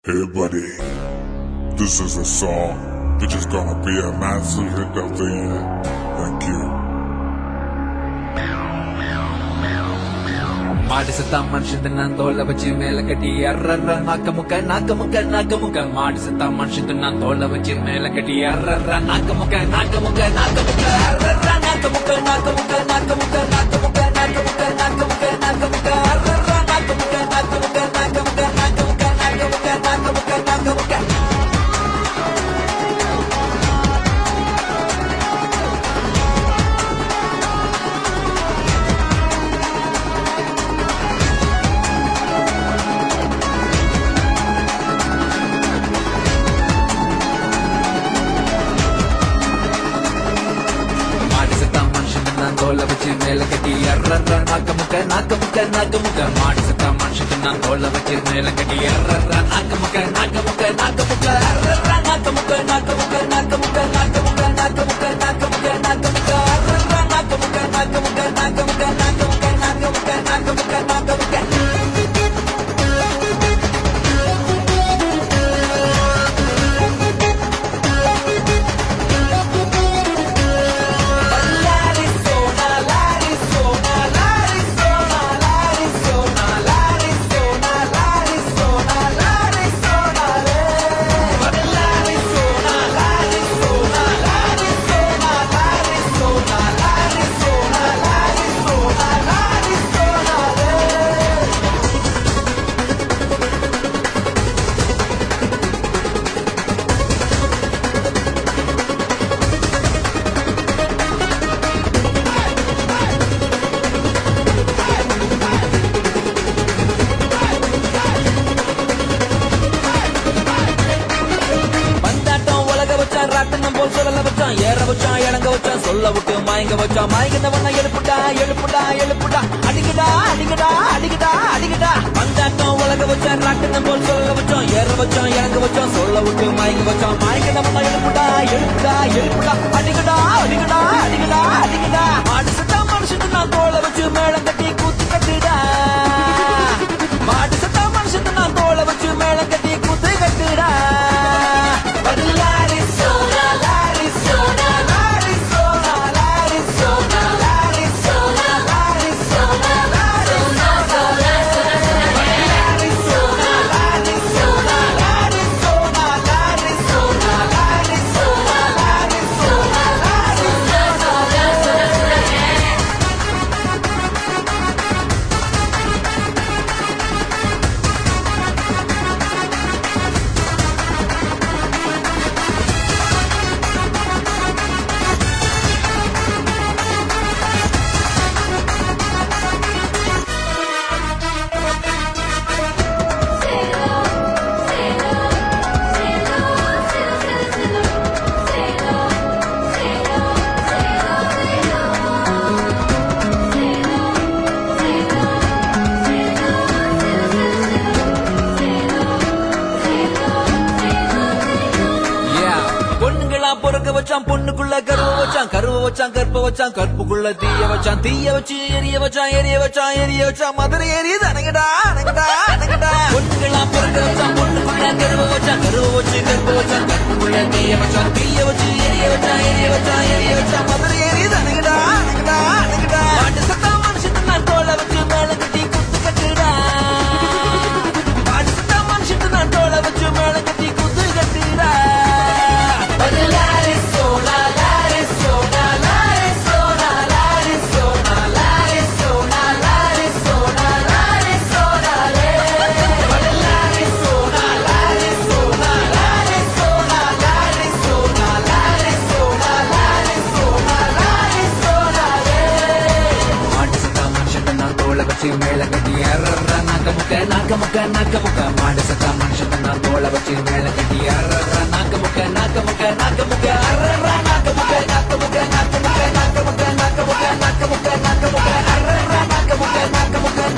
Hey buddy, this is a song which is gonna be a massive hit of the year. Thank you. மாடு செத்தா மனுஷன் நான் தோலை வச்சு மேல கட்டி அர்ற நாக்க முக்க மாடு செத்தா மனுஷன் நான் தோலை வச்சு மேல கட்டி அர்ற நாக்க முக்க அர்ற நாக்க முக்க அர்ற நாக்க முக்க அர்ற நாக்க முக்க தோலை வச்சு மேல கட்டி அர்ற நாக்க முக்க மாடு செத்தா மனுஷன் நான் தோலை வச்சு மேல கட்டி அர்ற நாக்க முக்க அர்ற நாக்க முக்க அர்ற நாக்க ராட்டனம் போல் சொல்லல வச்சான் ஏற வச்சான் இறங்க வச்சான் சொல்ல விட்டு மயங்க வச்சான் மயங்கினவன எழுப்புடா அடிக்கடா பந்தாட்டம் உலக வச்சான் ராட்டனம் போல் சொல்லல வச்சான் ஏற வச்சான் இறங்க வச்சான் சொல்ல விட்டு மயங்க வச்சான் மயங்கினவன எழுப்புடா அடிக்கடா மாடு சத்தா மனுஷன் நான் தோலை வச்சு மேளம் கட்டி கூத்து கட்டுடா மாடு சத்தா மனுஷன் நான் தோலை வச்சு மேளம் கட்டி கூத்து கட்டுடா பொறுக்க வச்சான் பொண்ணுக்குள்ள கருவ வச்சான் கற்ப வச்சான் கற்புக்குள்ள தீய வச்சு எரிய வச்சான் மதுரை எரியுது அணங்கடா பொண்ணுங்களா பொறுக்க வச்சான் பொண்ணுக்குள்ள கருவ வச்சான் கற்ப வச்சான் கற்புக்குள்ள தீய வச்சு எரிய வச்சான் மதுரை எரியுது அணங்கடா மாட்டு சத்தா மனுஷன் நான் தோலை வச்சு மேல கட்டி குத்து கட்டுடா மாட்டு சத்தா மனுஷன் நான் தோலை வச்சு மேல கட்டி குத்து கட்டுடா மேல கட்டி அர்ற நாக்க முக்க மாடு சத்தா மனுஷன் நான் தோலை வச்சு மேல கட்டி அர்ற நாக்க முக்க அர்ற நாக்க முக்க